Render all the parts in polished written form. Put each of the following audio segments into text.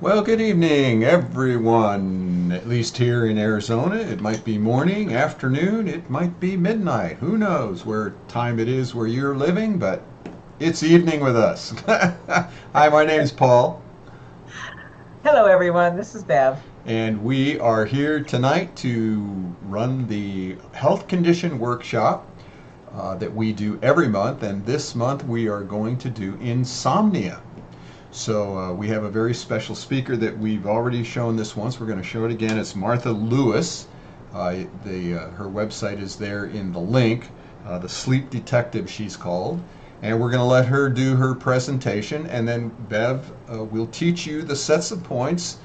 Well, good evening, everyone. At least here in Arizona, it might be morning, afternoon, it might be midnight. Who knows where time it is where you're living, but it's evening with us. Hi, my name's Paul, Hello, everyone. This is Bev. and we are here tonight to run the health condition workshop that we do every month. And this month we are going to do insomnia. So we have a very special speaker that we've already shown this once. We're going to show it again. It's Martha Lewis. Her website is there in the link. The Sleep Detective, she's called. And we're going to let her do her presentation. And then Bev will teach you the sets of points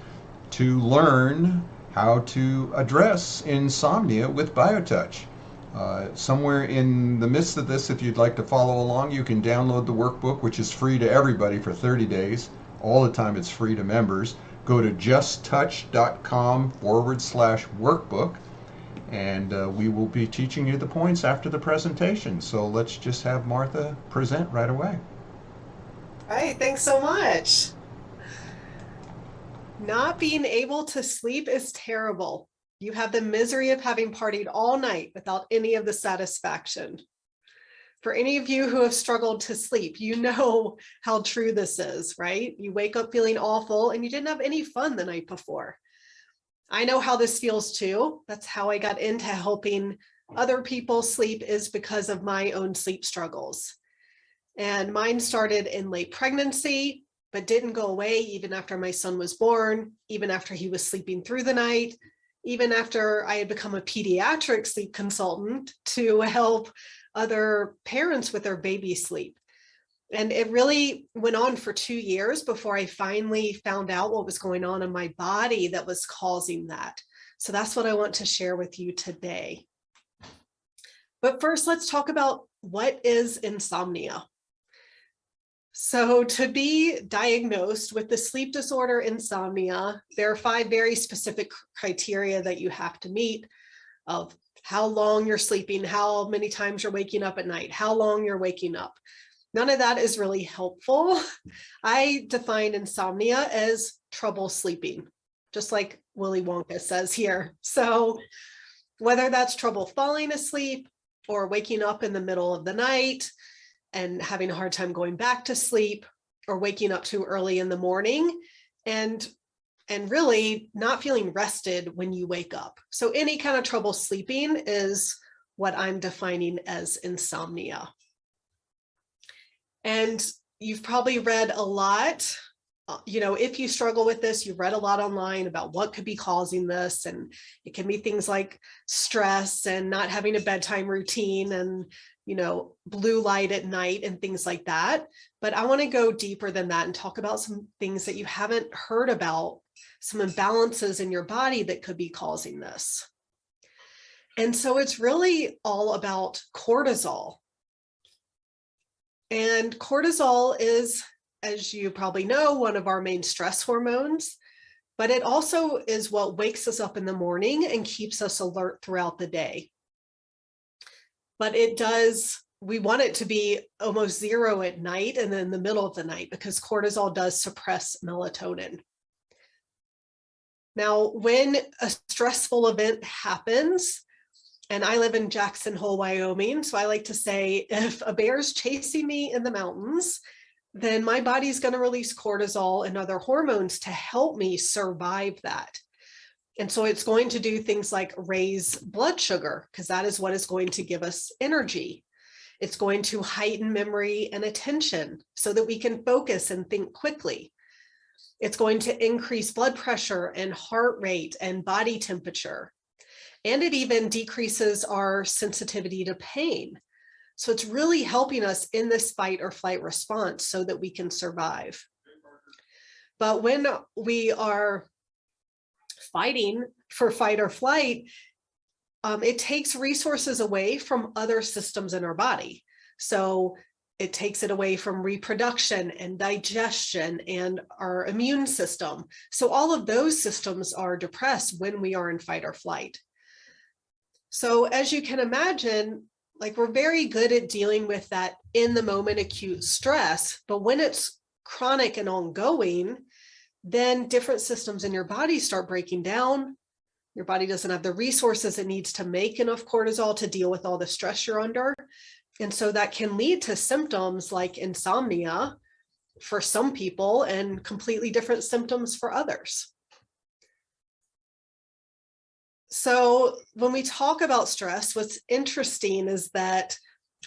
to learn how to address insomnia with BioTouch. Somewhere in the midst of this, if you'd like to follow along, you can download the workbook, which is free to everybody for 30 days. All the time it's free to members. Go to justtouch.com/workbook, and we will be teaching you the points after the presentation. So let's just have Martha present right away. All right, thanks so much. Not being able to sleep is terrible. You have the misery of having partied all night without any of the satisfaction. For any of you who have struggled to sleep, you know how true this is, right? You wake up feeling awful and you didn't have any fun the night before. I know how this feels too. That's how I got into helping other people sleep, is because of my own sleep struggles. And mine started in late pregnancy, but didn't go away even after my son was born, even after he was sleeping through the night, even after I had become a pediatric sleep consultant to help other parents with their baby sleep. And it really went on for 2 years before I finally found out what was going on in my body that was causing that. So that's what I want to share with you today. But first, let's talk about what is insomnia. So to be diagnosed with the sleep disorder insomnia, there are 5 very specific criteria that you have to meet of how long you're sleeping, how many times you're waking up at night, how long you're waking up. None of that is really helpful. I define insomnia as trouble sleeping, just like Willy Wonka says here. So whether that's trouble falling asleep or waking up in the middle of the night and having a hard time going back to sleep, or waking up too early in the morning and really not feeling rested when you wake up. So any kind of trouble sleeping is what I'm defining as insomnia. And you've probably read a lot, if you struggle with this, you've read a lot online about what could be causing this. And it can be things like stress and not having a bedtime routine and blue light at night and things like that. But I want to go deeper than that and talk about some things that you haven't heard about, some imbalances in your body that could be causing this. And so it's really all about cortisol. And cortisol is, as you probably know, one of our main stress hormones, but it also is what wakes us up in the morning and keeps us alert throughout the day. But we want it to be almost zero at night and then in the middle of the night, because cortisol does suppress melatonin. Now, when a stressful event happens, and I live in Jackson Hole, Wyoming, so I like to say, if a bear's chasing me in the mountains, then my body's going to release cortisol and other hormones to help me survive that. And so it's going to do things like raise blood sugar, because that is what is going to give us energy. It's going to heighten memory and attention so that we can focus and think quickly. It's going to increase blood pressure and heart rate and body temperature. And it even decreases our sensitivity to pain. So it's really helping us in this fight or flight response so that we can survive. But when we are fighting for fight or flight, it takes resources away from other systems in our body. So it takes it away from reproduction and digestion and our immune system. So all of those systems are depressed when we are in fight or flight. So as you can imagine, we're very good at dealing with that in the moment acute stress, but when it's chronic and ongoing, then different systems in your body start breaking down. Your body doesn't have the resources it needs to make enough cortisol to deal with all the stress you're under. And so that can lead to symptoms like insomnia for some people and completely different symptoms for others. So when we talk about stress, what's interesting is that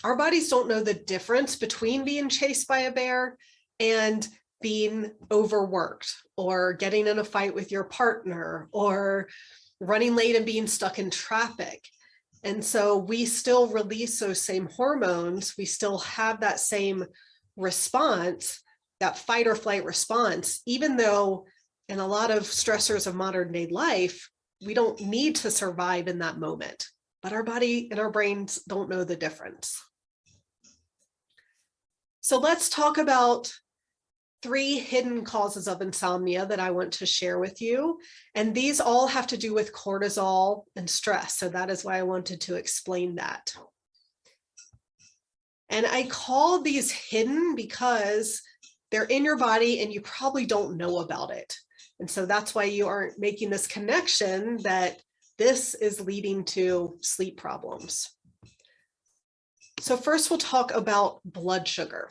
our bodies don't know the difference between being chased by a bear and being overworked or getting in a fight with your partner or running late and being stuck in traffic. And so we still release those same hormones. We still have that same response, that fight or flight response, even though in a lot of stressors of modern day life, we don't need to survive in that moment, but our body and our brains don't know the difference. So let's talk about 3 hidden causes of insomnia that I want to share with you. And these all have to do with cortisol and stress. So that is why I wanted to explain that. And I call these hidden because they're in your body and you probably don't know about it. And so that's why you aren't making this connection that this is leading to sleep problems. So first we'll talk about blood sugar.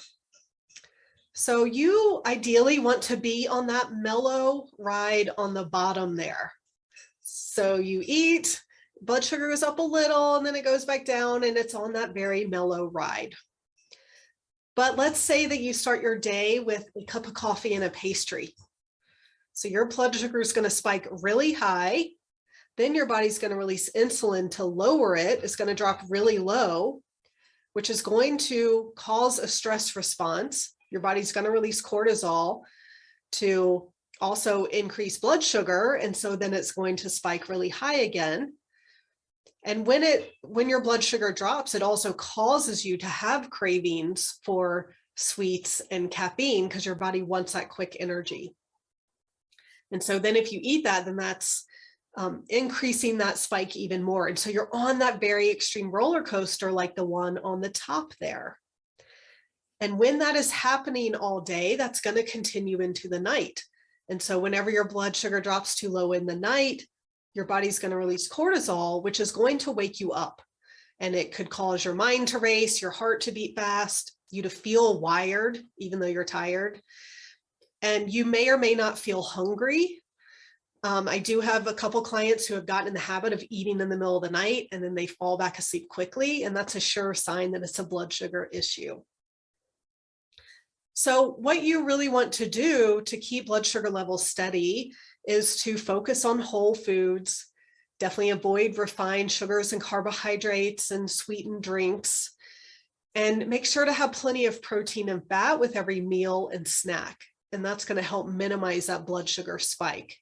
So you ideally want to be on that mellow ride on the bottom there. So you eat, blood sugar goes up a little and then it goes back down and it's on that very mellow ride. But let's say that you start your day with a cup of coffee and a pastry. So your blood sugar is going to spike really high. Then your body's going to release insulin to lower it. It's going to drop really low, which is going to cause a stress response. Your body's going to release cortisol to also increase blood sugar. And so then it's going to spike really high again. And when your blood sugar drops, it also causes you to have cravings for sweets and caffeine because your body wants that quick energy. And so then if you eat that, then that's increasing that spike even more. And so you're on that very extreme roller coaster like the one on the top there. And when that is happening all day, that's going to continue into the night. And so whenever your blood sugar drops too low in the night, your body's going to release cortisol, which is going to wake you up. And it could cause your mind to race, your heart to beat fast, you to feel wired, even though you're tired. And you may or may not feel hungry. I do have a couple clients who have gotten in the habit of eating in the middle of the night and then they fall back asleep quickly. And that's a sure sign that it's a blood sugar issue. So what you really want to do to keep blood sugar levels steady is to focus on whole foods, definitely avoid refined sugars and carbohydrates and sweetened drinks, and make sure to have plenty of protein and fat with every meal and snack. And that's going to help minimize that blood sugar spike.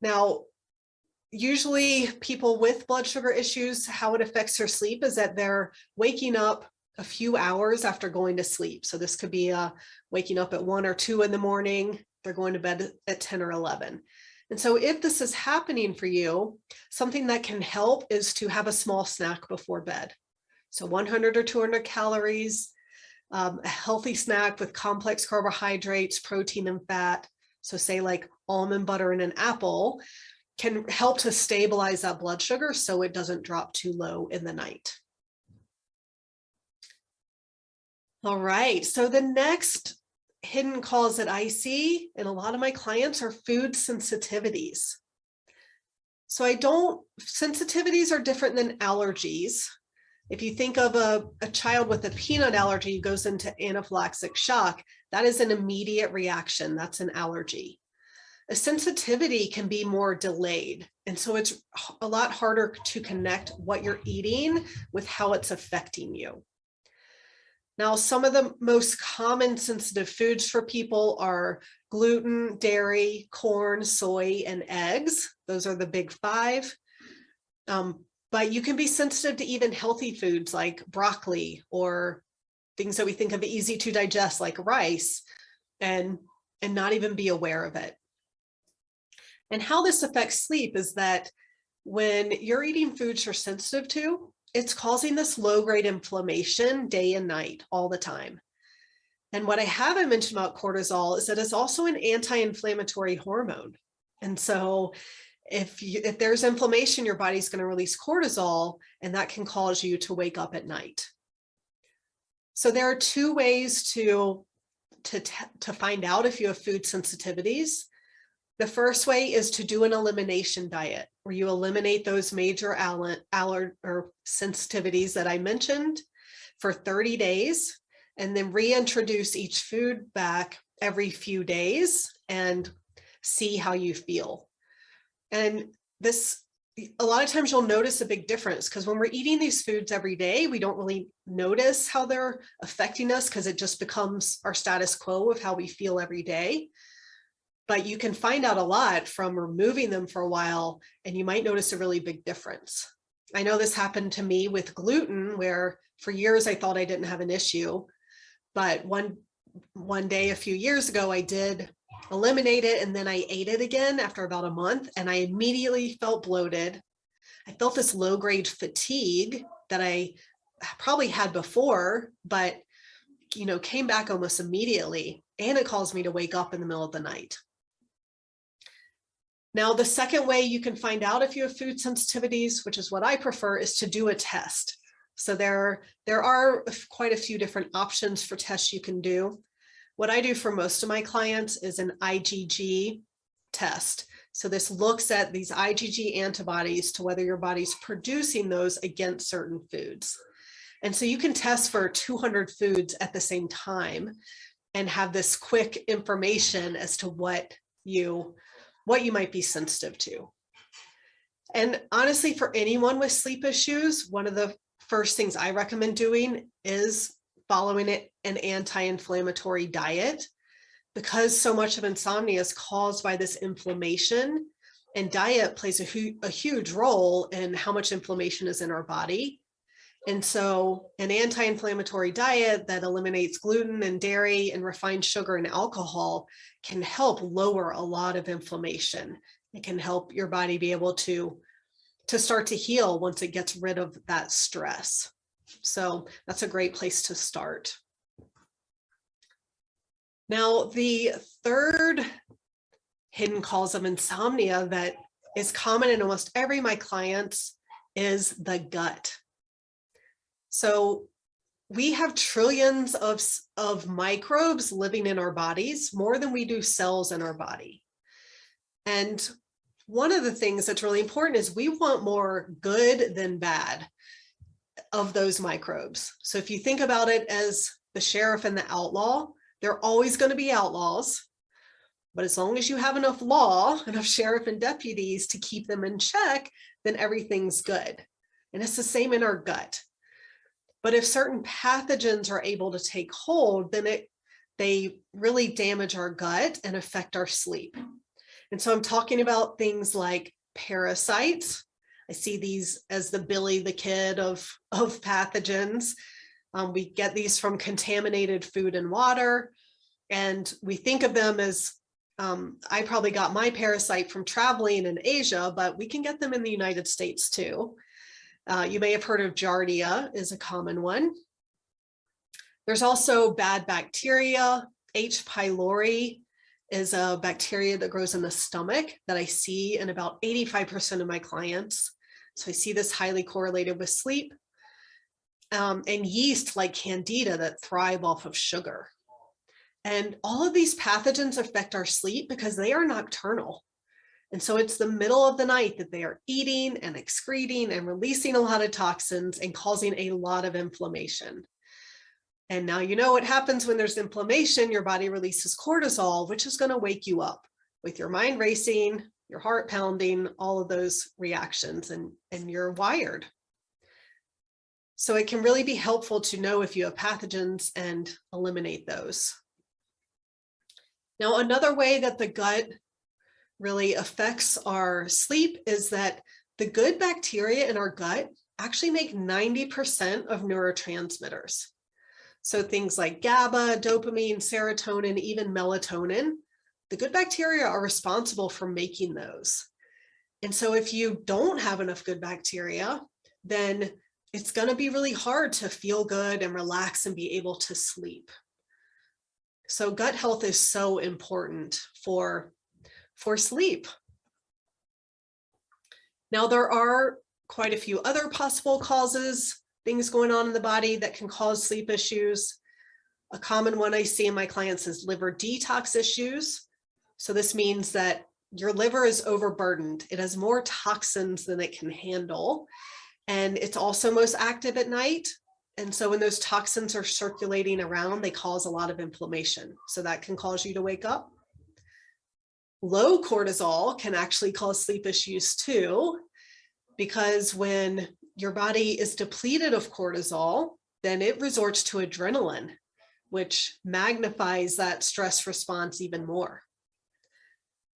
Now, usually people with blood sugar issues, how it affects their sleep is that they're waking up a few hours after going to sleep. So this could be waking up at 1 or 2 in the morning. They're going to bed at 10 or 11. And so if this is happening for you, something that can help is to have a small snack before bed. So 100 or 200 calories, a healthy snack with complex carbohydrates, protein, and fat. So say like almond butter and an apple can help to stabilize that blood sugar so it doesn't drop too low in the night. All right, so the next hidden cause that I see in a lot of my clients are food sensitivities. So sensitivities are different than allergies. If you think of a child with a peanut allergy goes into anaphylactic shock, that is an immediate reaction. That's an allergy. A sensitivity can be more delayed. And so it's a lot harder to connect what you're eating with how it's affecting you. Now, some of the most common sensitive foods for people are gluten, dairy, corn, soy, and eggs. Those are the big 5. But you can be sensitive to even healthy foods like broccoli or things that we think of easy to digest like rice and not even be aware of it. And how this affects sleep is that when you're eating foods you're sensitive to, it's causing this low-grade inflammation day and night all the time. And what I haven't mentioned about cortisol is that it's also an anti-inflammatory hormone. And so if there's inflammation, your body's going to release cortisol, and that can cause you to wake up at night. So there are two ways to find out if you have food sensitivities. The first way is to do an elimination diet, where you eliminate those major sensitivities that I mentioned for 30 days, and then reintroduce each food back every few days and see how you feel. And this, a lot of times you'll notice a big difference, because when we're eating these foods every day, we don't really notice how they're affecting us, because it just becomes our status quo of how we feel every day. But you can find out a lot from removing them for a while, and you might notice a really big difference. I know this happened to me with gluten, where for years I thought I didn't have an issue, but one day a few years ago, I did eliminate it, and then I ate it again after about a month, and I immediately felt bloated. I felt this low-grade fatigue that I probably had before, but came back almost immediately, and it caused me to wake up in the middle of the night. Now, the second way you can find out if you have food sensitivities, which is what I prefer, is to do a test. So there are quite a few different options for tests you can do. What I do for most of my clients is an IgG test. So this looks at these IgG antibodies to whether your body's producing those against certain foods. And so you can test for 200 foods at the same time and have this quick information as to what you might be sensitive to. And honestly, for anyone with sleep issues, one of the first things I recommend doing is following an anti-inflammatory diet, because so much of insomnia is caused by this inflammation, and diet plays a huge role in how much inflammation is in our body. And so an anti-inflammatory diet that eliminates gluten and dairy and refined sugar and alcohol can help lower a lot of inflammation. It can help your body be able to start to heal once it gets rid of that stress. So that's a great place to start. Now, the third hidden cause of insomnia that is common in almost every of my clients is the gut. So we have trillions of microbes living in our bodies, more than we do cells in our body. And one of the things that's really important is we want more good than bad of those microbes. So if you think about it as the sheriff and the outlaw, they're always going to be outlaws. But as long as you have enough law, enough sheriff and deputies to keep them in check, then everything's good. And it's the same in our gut. But if certain pathogens are able to take hold, then they really damage our gut and affect our sleep. And so I'm talking about things like parasites. I see these as the Billy the Kid of pathogens. We get these from contaminated food and water, and we think of them as, I probably got my parasite from traveling in Asia, but we can get them in the United States too. You may have heard of Giardia is a common one. There's also bad bacteria. H. pylori is a bacteria that grows in the stomach that I see in about 85% of my clients. So I see this highly correlated with sleep. And yeast like Candida that thrive off of sugar. And all of these pathogens affect our sleep because they are nocturnal. And so it's the middle of the night that they are eating and excreting and releasing a lot of toxins and causing a lot of inflammation. And now you know what happens when there's inflammation. Your body releases cortisol, which is going to wake you up with your mind racing, your heart pounding, all of those reactions, and you're wired. So it can really be helpful to know if you have pathogens and eliminate those. Now, another way that the gut really affects our sleep is that the good bacteria in our gut actually make 90% of neurotransmitters. So things like GABA, dopamine, serotonin, even melatonin, the good bacteria are responsible for making those. And so if you don't have enough good bacteria, then it's going to be really hard to feel good and relax and be able to sleep. So gut health is so important for sleep. Now, there are quite a few other possible causes, things going on in the body that can cause sleep issues. A common one I see in my clients is liver detox issues. So this means that your liver is overburdened. It has more toxins than it can handle. And it's also most active at night. And so when those toxins are circulating around, they cause a lot of inflammation. So that can cause you to wake up. Low cortisol can actually cause sleep issues too, because when your body is depleted of cortisol, then it resorts to adrenaline, which magnifies that stress response even more.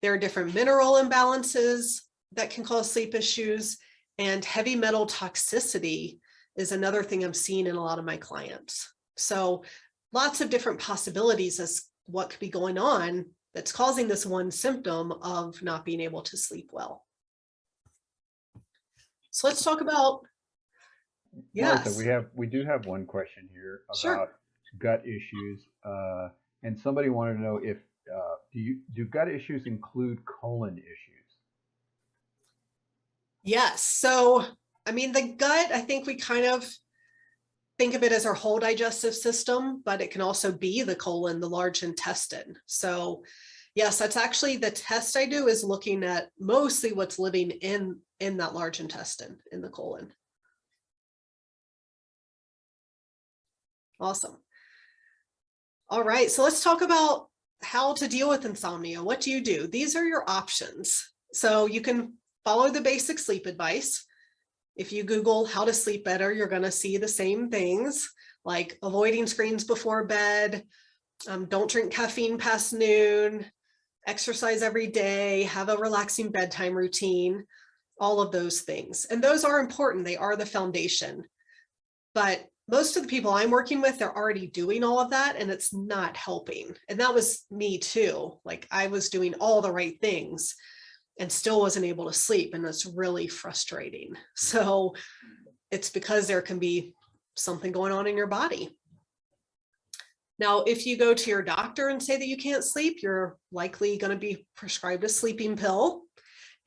There are different mineral imbalances that can cause sleep issues, and heavy metal toxicity is another thing I'm seeing in a lot of my clients. So lots of different possibilities as what could be going on that's causing this one symptom of not being able to sleep well. So let's talk about, yes. Martha, we do have one question here about Sure. gut issues, and somebody wanted to know if do gut issues include colon issues? Yes. So, I mean, the gut, I think we kind of think of it as our whole digestive system, but it can also be the colon, the large intestine. So yes, that's actually the test I do, is looking at mostly what's living in that large intestine, in the colon. Awesome. All right, so let's talk about how to deal with insomnia. What do you do? These are your options. So you can follow the basic sleep advice. If you Google how to sleep better, you're going to see the same things, like avoiding screens before bed, don't drink caffeine past noon, exercise every day, have a relaxing bedtime routine, all of those things. And those are important. They are the foundation. But most of the people I'm working with, they're already doing all of that, and it's not helping. And that was me too. Like, I was doing all the right things and still wasn't able to sleep. And that's really frustrating. So it's because there can be something going on in your body. Now, if you go to your doctor and say that you can't sleep, you're likely going to be prescribed a sleeping pill.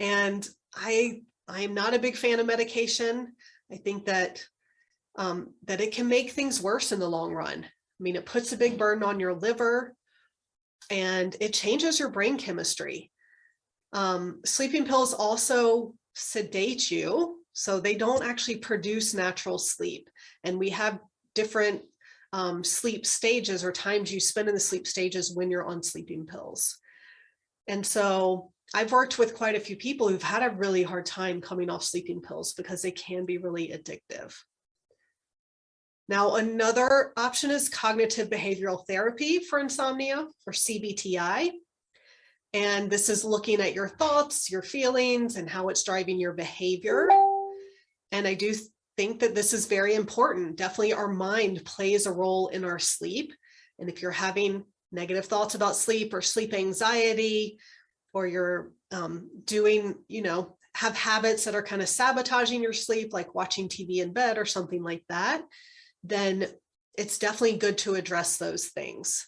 And I'm not a big fan of medication. I think that it can make things worse in the long run. I mean, it puts a big burden on your liver, and it changes your brain chemistry. Sleeping pills also sedate you, so they don't actually produce natural sleep. And we have different sleep stages, or times you spend in the sleep stages when you're on sleeping pills. And so I've worked with quite a few people who've had a really hard time coming off sleeping pills because they can be really addictive. Now, another option is cognitive behavioral therapy for insomnia, or CBTI. And this is looking at your thoughts, your feelings, and how it's driving your behavior. And I do think that this is very important. Definitely our mind plays a role in our sleep. And if you're having negative thoughts about sleep, or sleep anxiety, or you're doing, have habits that are kind of sabotaging your sleep, like watching TV in bed or something like that, then it's definitely good to address those things.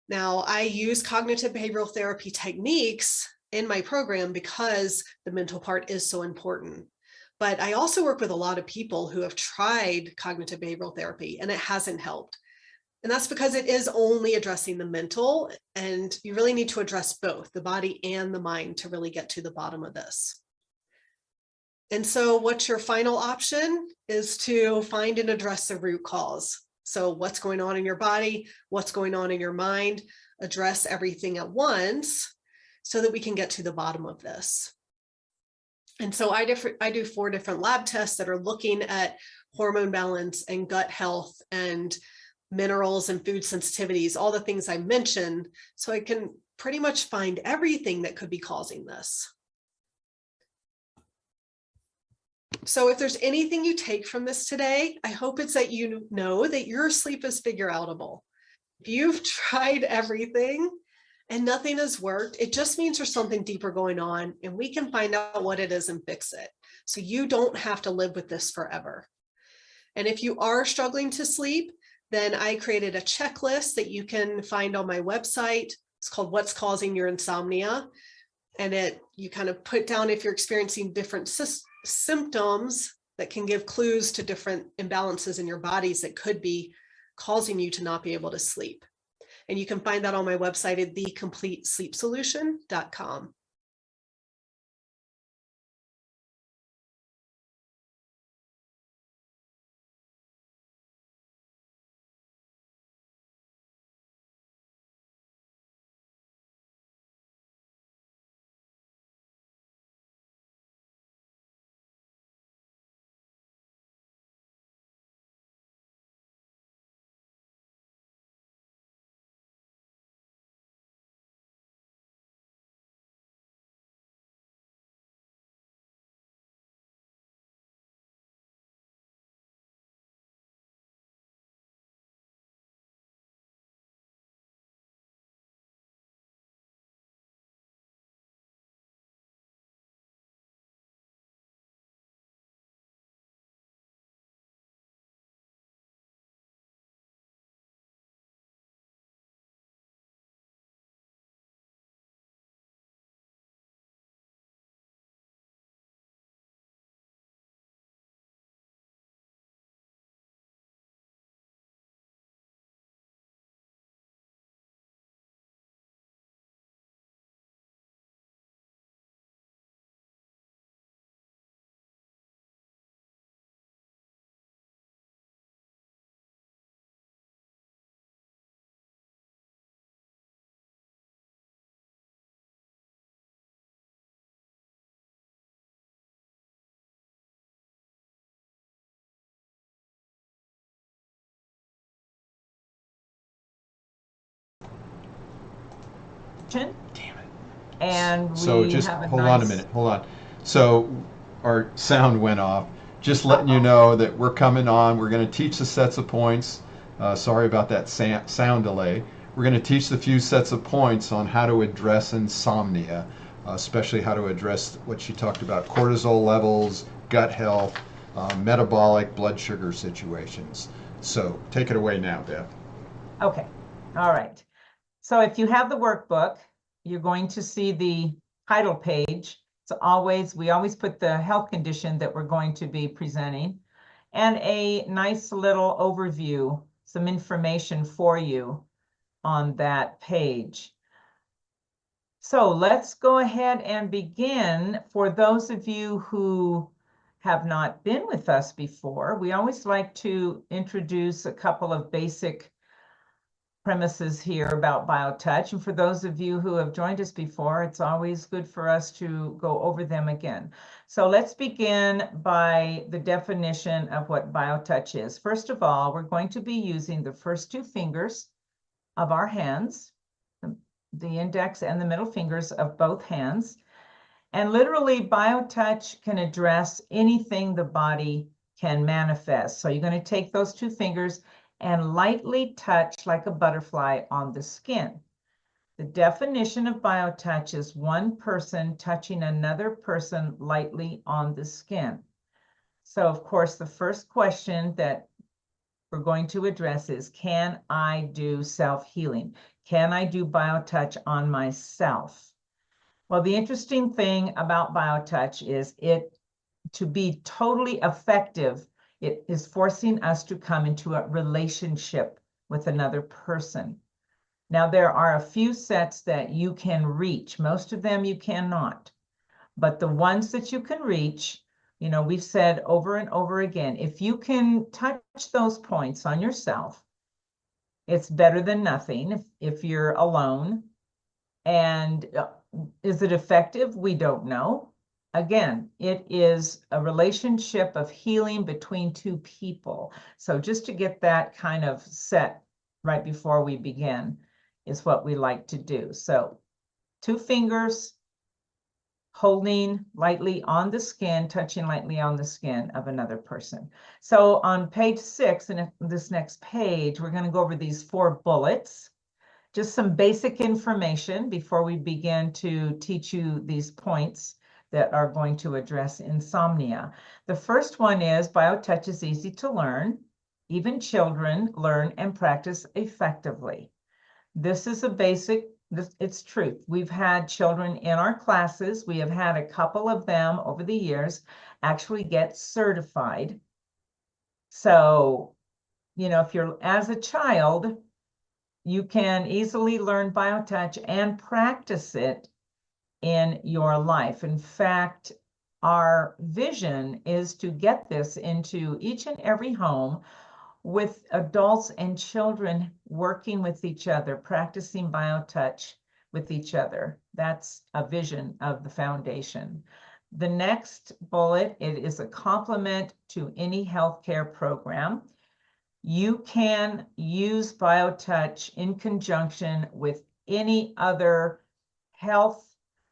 Now, I use cognitive behavioral therapy techniques in my program because the mental part is so important. But I also work with a lot of people who have tried cognitive behavioral therapy and it hasn't helped. And that's because it is only addressing the mental, and you really need to address both the body and the mind to really get to the bottom of this. And so what's your final option is to find and address the root cause. So what's going on in your body, what's going on in your mind, address everything at once so that we can get to the bottom of this. And so I do 4 different lab tests that are looking at hormone balance and gut health and minerals and food sensitivities, all the things I mentioned, so I can pretty much find everything that could be causing this. So if there's anything you take from this today, I hope it's that you know that your sleep is figure outable. If you've tried everything and nothing has worked, it just means there's something deeper going on, and we can find out what it is and fix it. So you don't have to live with this forever. And if you are struggling to sleep, Then I created a checklist that you can find on my website. It's called What's Causing Your Insomnia. And you kind of put down if you're experiencing different symptoms that can give clues to different imbalances in your bodies that could be causing you to not be able to sleep. And you can find that on my website at thecompletesleepsolution.com. Damn it. And So we just have hold on a minute. Hold on. So our sound went off. Just letting you know that we're coming on. We're going to teach the sets of points. Sorry about that sound delay. We're going to teach the few sets of points on how to address insomnia, especially how to address what she talked about: cortisol levels, gut health, metabolic, blood sugar situations. So take it away now, Bev. Okay. All right. So if you have the workbook, you're going to see the title page. We always put the health condition that we're going to be presenting and a nice little overview, some information for you on that page. So let's go ahead and begin. For those of you who have not been with us before, we always like to introduce a couple of basic premises here about BioTouch. And for those of you who have joined us before, it's always good for us to go over them again. So let's begin by the definition of what BioTouch is. First of all, we're going to be using the first two fingers of our hands, the index and the middle fingers of both hands. And literally, BioTouch can address anything the body can manifest. So you're going to take those two fingers and lightly touch like a butterfly on the skin. The definition of BioTouch is one person touching another person lightly on the skin. So, of course, the first question that we're going to address is, can I do self-healing? Can I do BioTouch on myself? Well, the interesting thing about BioTouch is to be totally effective, it is forcing us to come into a relationship with another person. Now, there are a few sets that you can reach. Most of them you cannot. But the ones that you can reach, we've said over and over again, if you can touch those points on yourself, it's better than nothing if you're alone. And is it effective? We don't know. Again, it is a relationship of healing between two people. So just to get that kind of set right before we begin is what we like to do. So two fingers holding lightly on the skin, touching lightly on the skin of another person. So on page 6, in this next page, we're going to go over these 4 bullets. Just some basic information before we begin to teach you these points that are going to address insomnia. The first one is BioTouch is easy to learn, Even children learn and practice effectively. This is a basic, it's truth. We've had children in our classes. We have had a couple of them over the years actually get certified. So, you know, if you're as a child, you can easily learn BioTouch and practice it in your life. In fact, our vision is to get this into each and every home with adults and children working with each other, practicing BioTouch with each other. That's a vision of the foundation. The next bullet, it is a complement to any healthcare program. You can use BioTouch in conjunction with any other health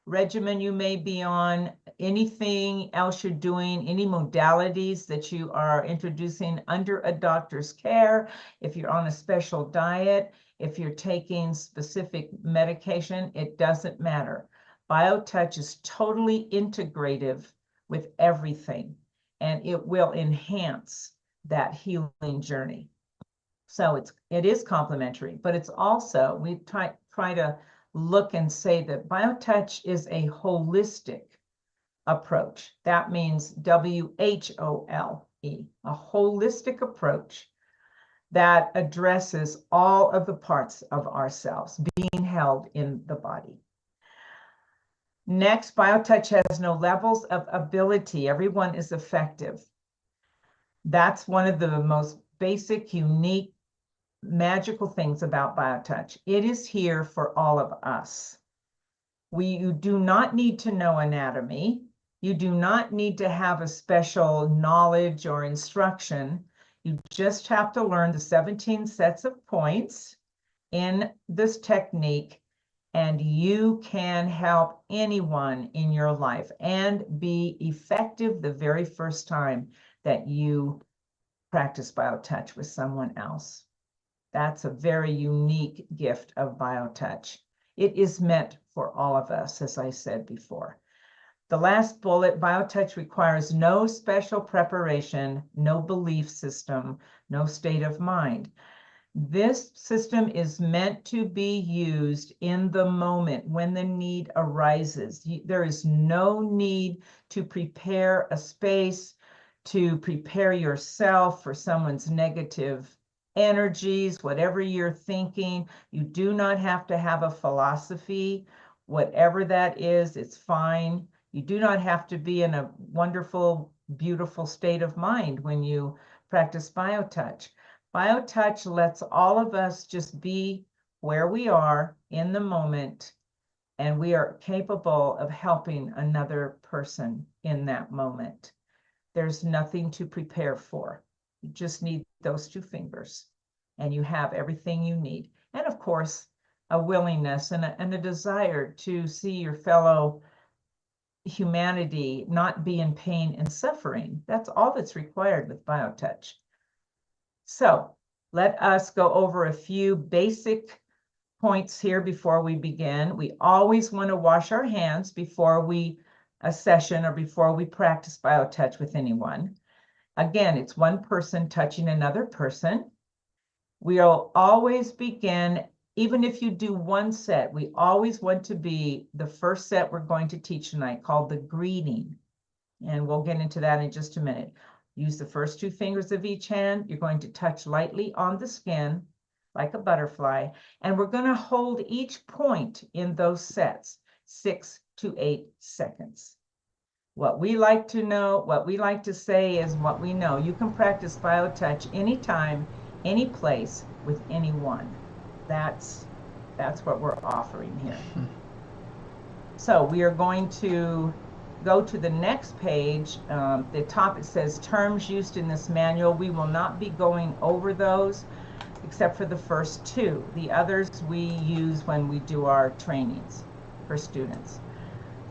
regimen you may be on, anything else you're doing, any modalities that you are introducing under a doctor's care, if you're on a special diet, if you're taking specific medication, it doesn't matter. BioTouch is totally integrative with everything, and it will enhance that healing journey. So it is complementary, but it's also, we try to look and say that BioTouch is a holistic approach. That means W-H-O-L-E, a holistic approach that addresses all of the parts of ourselves being held in the body. Next, BioTouch has no levels of ability. Everyone is effective. That's one of the most basic, unique, magical things about BioTouch. It is here for all of us. You do not need to know anatomy. You do not need to have a special knowledge or instruction. You just have to learn the 17 sets of points in this technique, and you can help anyone in your life and be effective the very first time that you practice BioTouch with someone else. That's a very unique gift of BioTouch. It is meant for all of us, as I said before. The last bullet, BioTouch requires no special preparation, no belief system, no state of mind. This system is meant to be used in the moment when the need arises. There is no need to prepare a space, to prepare yourself for someone's negative energies, whatever you're thinking. You do not have to have a philosophy, whatever that is, it's fine. You do not have to be in a wonderful, beautiful state of mind when you practice BioTouch. BioTouch lets all of us just be where we are in the moment, and we are capable of helping another person in that moment. There's nothing to prepare for. You just need those two fingers, and you have everything you need. And of course, a willingness and a desire to see your fellow humanity not be in pain and suffering. That's all that's required with BioTouch. So let us go over a few basic points here before we begin. We always want to wash our hands before a session or before we practice BioTouch with anyone. Again, it's one person touching another person. We'll always begin, even if you do one set, we always want to be the first set we're going to teach tonight, called the greeting. And we'll get into that in just a minute. Use the first two fingers of each hand. You're going to touch lightly on the skin like a butterfly. And we're going to hold each point in those sets 6 to 8 seconds. What we like to know, what we like to say is what we know. You can practice BioTouch anytime, any place, with anyone. That's what we're offering here. So we are going to go to the next page. The top, it says terms used in this manual. We will not be going over those except for the first two. The others we use when we do our trainings for students.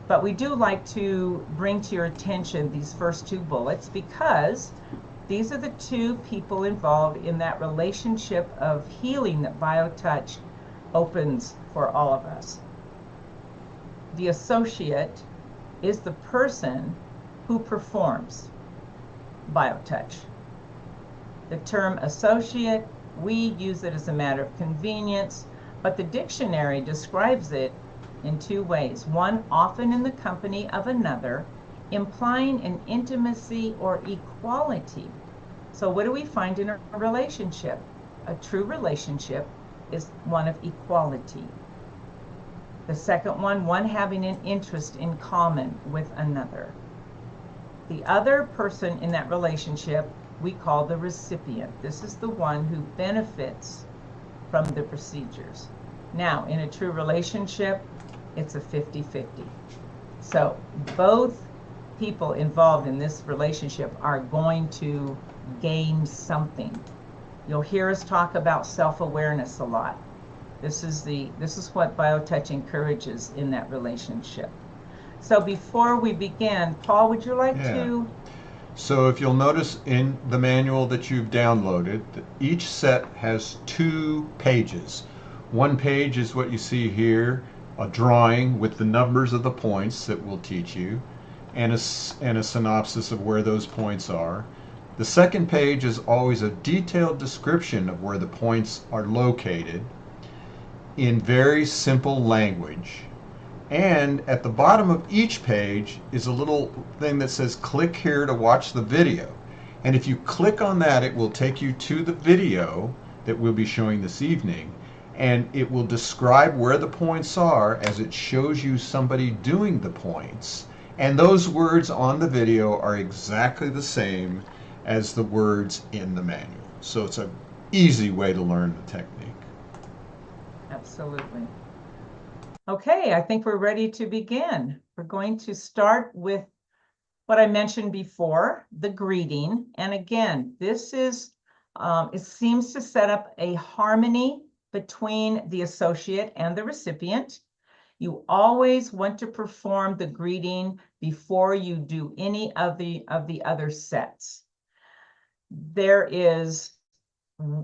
But we do like to bring to your attention these first two bullets because these are the two people involved in that relationship of healing that BioTouch opens for all of us. The associate is the person who performs BioTouch. The term associate, we use it as a matter of convenience, but the dictionary describes it in two ways. One, often in the company of another, implying an intimacy or equality. So what do we find in a relationship? A true relationship is one of equality. The second one having an interest in common with another. The other person in that relationship we call the recipient. This is the one who benefits from the procedures. Now, in a true relationship, it's a 50-50. So both people involved in this relationship are going to gain something. You'll hear us talk about self-awareness a lot. This is what BioTouch encourages in that relationship. So before we begin, Paul, would you like to? So if you'll notice in the manual that you've downloaded, each set has 2 pages. One page is what you see here, a drawing with the numbers of the points that we'll teach you, and a synopsis of where those points are. The second page is always a detailed description of where the points are located in very simple language. And at the bottom of each page is a little thing that says click here to watch the video. And if you click on that, it will take you to the video that we'll be showing this evening. And it will describe where the points are as it shows you somebody doing the points. And those words on the video are exactly the same as the words in the manual. So it's an easy way to learn the technique. Absolutely. Okay, I think we're ready to begin. We're going to start with what I mentioned before, the greeting. And again, this is, it seems to set up a harmony between the associate and the recipient. You always want to perform the greeting before you do any of the other sets. There is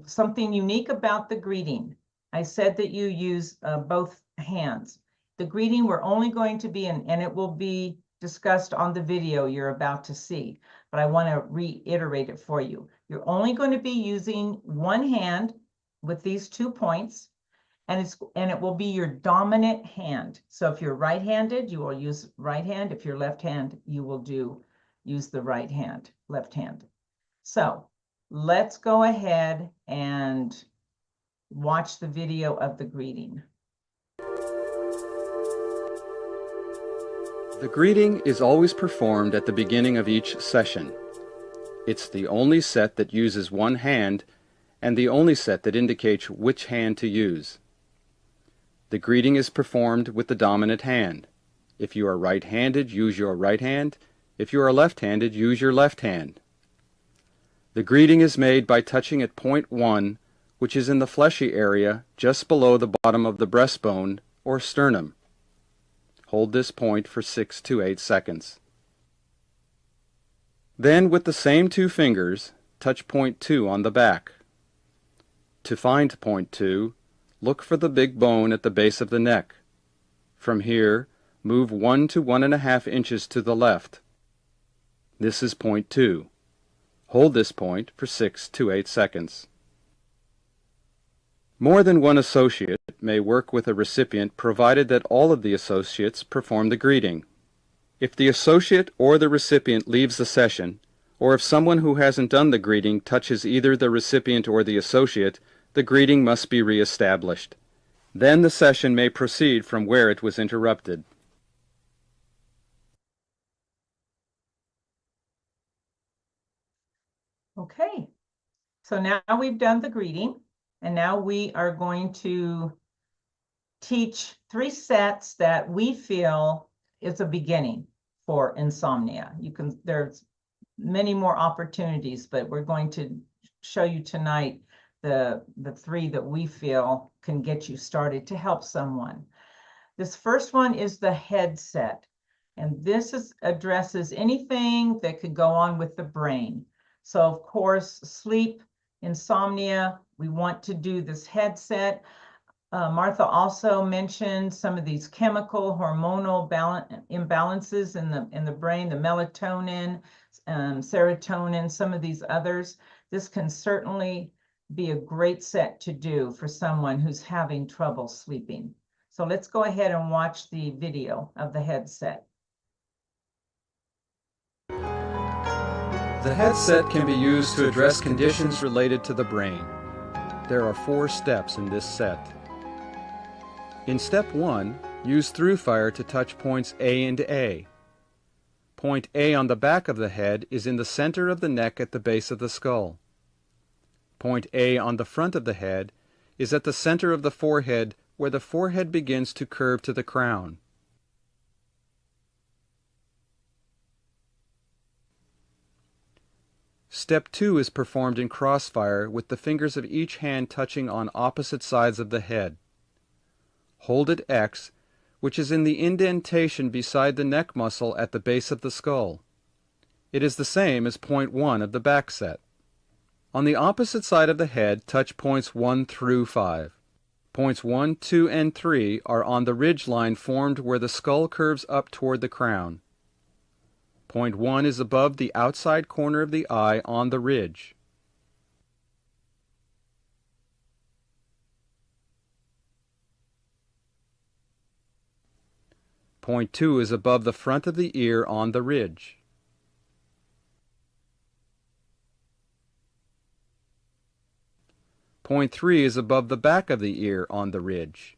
something unique about the greeting. I said that you use both hands. The greeting we're only going to be in, and it will be discussed on the video you're about to see, but I want to reiterate it for you. You're only going to be using one hand with these 2 points, and it will be your dominant hand. So if you're right-handed, you will use right hand. If you're left-handed, you will use the right hand, left hand. So let's go ahead and watch the video of the greeting. The greeting is always performed at the beginning of each session. It's the only set that uses one hand and the only set that indicates which hand to use. The greeting is performed with the dominant hand. If you are right-handed, use your right hand. If you are left-handed, use your left hand. The greeting is made by touching at point 1, which is in the fleshy area just below the bottom of the breastbone or sternum. Hold this point for 6 to 8 seconds. Then, with the same 2 fingers, touch point 2 on the back. To find point 2, look for the big bone at the base of the neck. From here, move 1 to 1.5 inches to the left. This is point 2. Hold this point for 6 to 8 seconds. More than one associate may work with a recipient provided that all of the associates perform the greeting. If the associate or the recipient leaves the session, or if someone who hasn't done the greeting touches either the recipient or the associate, the greeting must be reestablished. Then the session may proceed from where it was interrupted. Okay, so now we've done the greeting, and now we are going to teach 3 sets that we feel is a beginning for insomnia. There's many more opportunities, but we're going to show you tonight the 3 that we feel can get you started to help someone. This first one is the head set, and this addresses anything that could go on with the brain. So of course, sleep, insomnia, we want to do this headset. Martha also mentioned some of these chemical hormonal imbalances in the brain, the melatonin, serotonin, some of these others. this can certainly be a great set to do for someone who's having trouble sleeping. So let's go ahead and watch the video of the headset. The headset can be used to address conditions related to the brain. There are 4 steps in this set. In step 1, use through fire to touch points A and A. Point A on the back of the head is in the center of the neck at the base of the skull. Point A on the front of the head is at the center of the forehead, where the forehead begins to curve to the crown. Step 2 is performed in crossfire with the fingers of each hand touching on opposite sides of the head. Hold at X, which is in the indentation beside the neck muscle at the base of the skull. It is the same as point 1 of the back set. On the opposite side of the head, touch points 1 through 5. Points 1, 2, and 3 are on the ridge line formed where the skull curves up toward the crown. Point 1 is above the outside corner of the eye on the ridge. Point 2 is above the front of the ear on the ridge. Point 3 is above the back of the ear on the ridge.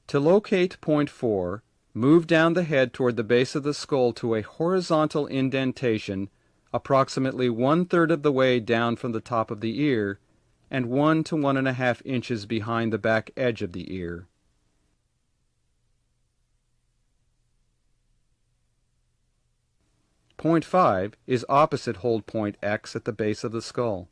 To locate point 4, move down the head toward the base of the skull to a horizontal indentation approximately 1/3 of the way down from the top of the ear and 1 to 1.5 inches behind the back edge of the ear. Point 5 is opposite hold point X at the base of the skull.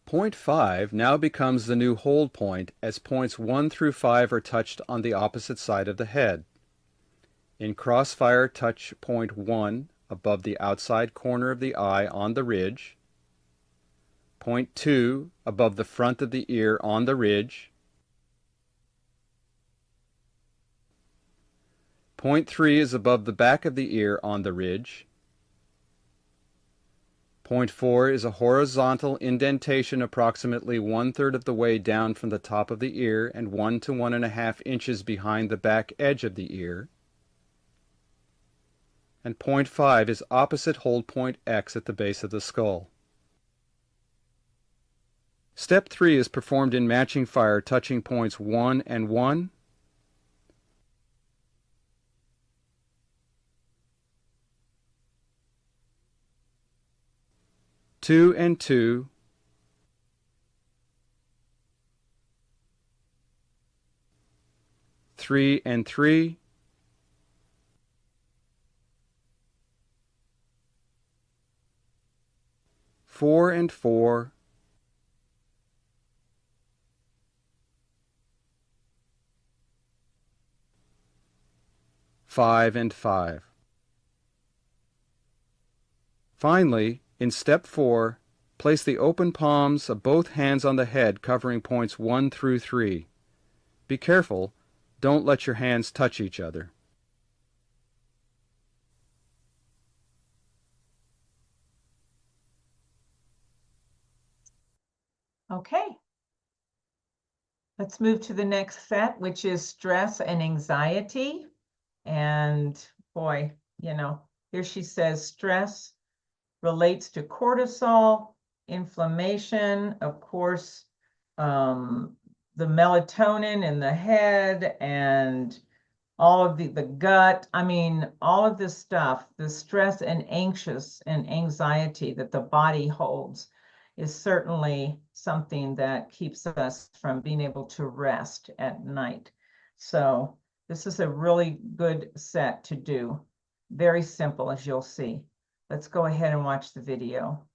Point 5 now becomes the new hold point as points 1 through 5 are touched on the opposite side of the head. In crossfire, touch point 1 above the outside corner of the eye on the ridge. Point 2 above the front of the ear on the ridge. Point 3 is above the back of the ear on the ridge. Point 4 is a horizontal indentation approximately 1/3 of the way down from the top of the ear and 1 to 1.5 inches behind the back edge of the ear. And point 5 is opposite hold point X at the base of the skull. Step 3 is performed in matching fire, touching points 1 and 1, 2 and 2, 3 and 3, 4 and 4, 5 and 5. Finally, in step 4, place the open palms of both hands on the head covering points 1 through 3. Be careful, don't let your hands touch each other. Okay. Let's move to the next set, which is stress and anxiety. And boy, here she says stress relates to cortisol, inflammation, of course, the melatonin in the head and all of the gut. I mean, all of this stuff, the stress and anxiety that the body holds is certainly something that keeps us from being able to rest at night. So this is a really good set to do. Very simple, as you'll see. Let's go ahead and watch the video.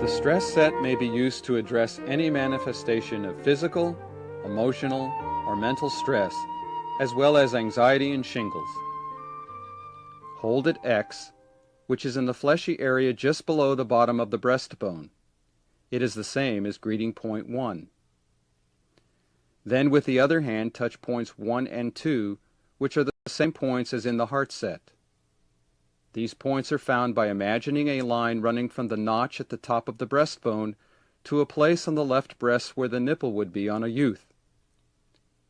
The stress set may be used to address any manifestation of physical, emotional, or mental stress, as well as anxiety and shingles. Hold at X, which is in the fleshy area just below the bottom of the breastbone. It is the same as greeting point 1. Then with the other hand, touch points 1 and 2, which are the same points as in the heart set. These points are found by imagining a line running from the notch at the top of the breastbone to a place on the left breast where the nipple would be on a youth.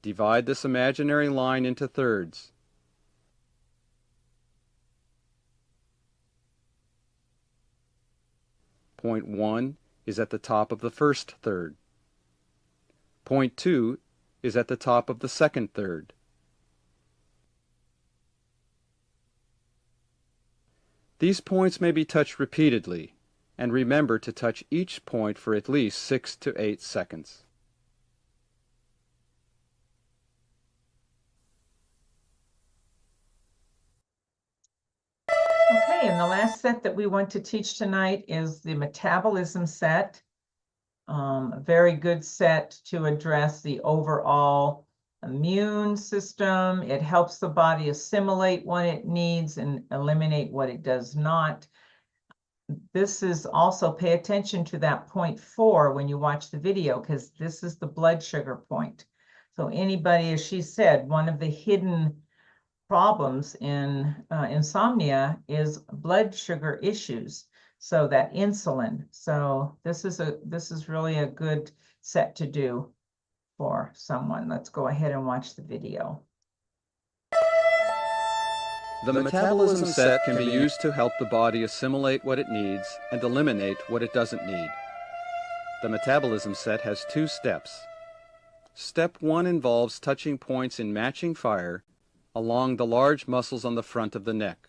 Divide this imaginary line into thirds. Point 1 is at the top of the first third. Point 2 is at the top of the second third. These points may be touched repeatedly, and remember to touch each point for at least 6 to 8 seconds. Okay, and the last set that we want to teach tonight is the metabolism set. A very good set to address the overall immune system. It helps the body assimilate what it needs and eliminate what it does not. This is also, pay attention to that point 4 when you watch the video, because this is the blood sugar point. So anybody, as she said, one of the hidden problems in insomnia is blood sugar issues. So that insulin. So this is really a good set to do for someone. Let's go ahead and watch the video. The metabolism set can be used to help the body assimilate what it needs and eliminate what it doesn't need. The metabolism set has 2 steps. Step 1 involves touching points in matching fire along the large muscles on the front of the neck.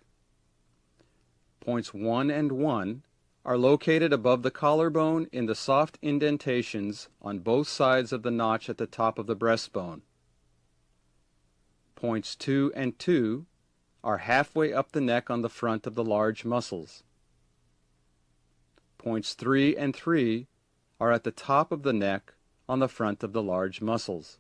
Points 1 and 1 are located above the collarbone in the soft indentations on both sides of the notch at the top of the breastbone. Points 2 and 2 are halfway up the neck on the front of the large muscles. Points 3 and 3 are at the top of the neck on the front of the large muscles.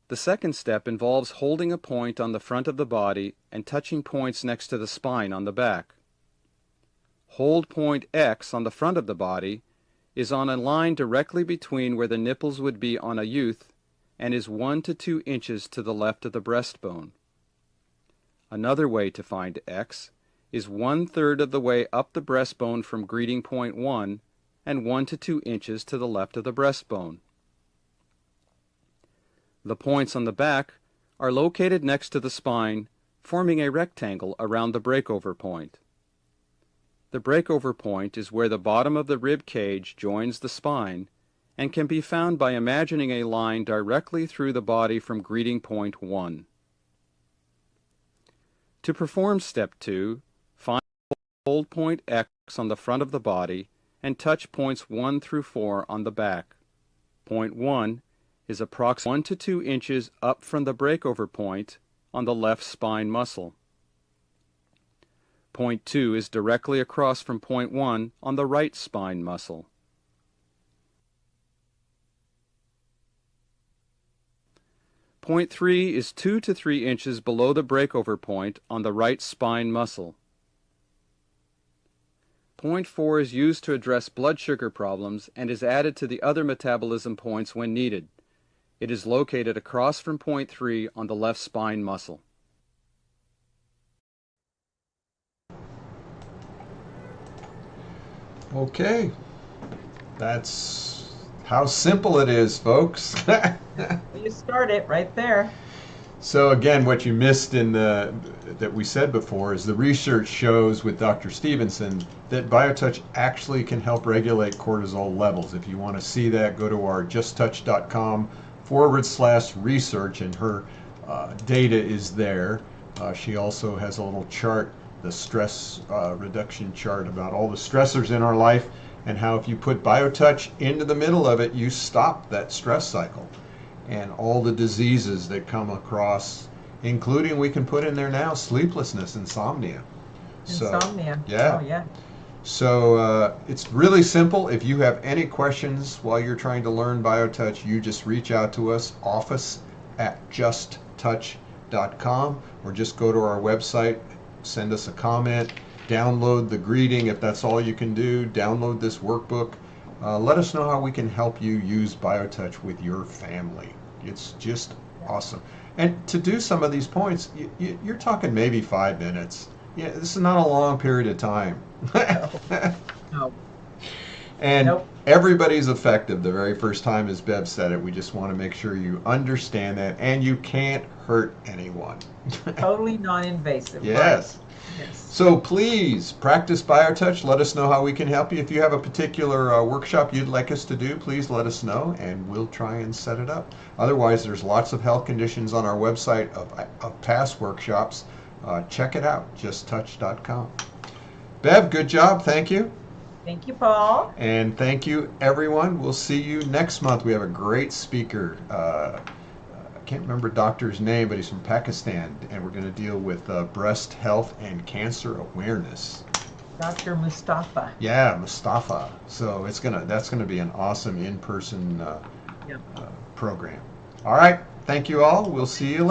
The second step involves holding a point on the front of the body and touching points next to the spine on the back. Hold point X on the front of the body is on a line directly between where the nipples would be on a youth and is 1 to 2 inches to the left of the breastbone. Another way to find X is 1/3 of the way up the breastbone from greeting point 1 and 1 to 2 inches to the left of the breastbone. The points on the back are located next to the spine, forming a rectangle around the breakover point. The breakover point is where the bottom of the rib cage joins the spine and can be found by imagining a line directly through the body from greeting point 1. To perform step 2, find hold point X on the front of the body and touch points 1 through 4 on the back. Point 1 is approximately 1 to 2 inches up from the breakover point on the left spine muscle. Point 2 is directly across from point 1 on the right spine muscle. Point 3 is 2 to 3 inches below the breakover point on the right spine muscle. Point 4 is used to address blood sugar problems and is added to the other metabolism points when needed. It is located across from point 3 on the left spine muscle. Okay, that's how simple it is, folks. You start it right there. So again, what you missed in that we said before is the research shows with Dr. Stevenson that BioTouch actually can help regulate cortisol levels. If you want to see that, go to our justtouch.com/research, and her data is there. She also has a little chart, the stress reduction chart, about all the stressors in our life and how if you put BioTouch into the middle of it, you stop that stress cycle and all the diseases that come across, including, we can put in there now, sleeplessness, insomnia. Insomnia. Yeah. Oh, yeah. So it's really simple. If you have any questions while you're trying to learn BioTouch, you just reach out to us, office@justtouch.com, or just go to our website, send us a comment, download the greeting if that's all you can do, download this workbook, let us know how we can help you use BioTouch with your family. It's just awesome. And to do some of these points, you're talking maybe 5 minutes. Yeah, this is not a long period of time. No. And Nope. everybody's effective the very first time, as Bev said it. We just want to make sure you understand that, and you can't hurt anyone. Totally non-invasive. right. Yes. Yes. So please practice BioTouch. Let us know how we can help you. If you have a particular workshop you'd like us to do, please let us know, and we'll try and set it up. Otherwise, there's lots of health conditions on our website of past workshops. Check it out, justtouch.com. Bev, good job. Thank you. Thank you, Paul. And thank you, everyone. We'll see you next month. We have a great speaker. I can't remember doctor's name, but he's from Pakistan, and we're going to deal with breast health and cancer awareness. Dr. Mustafa. Yeah, Mustafa. So that's gonna be an awesome in-person Yep. program. All right. Thank you all. We'll see you later.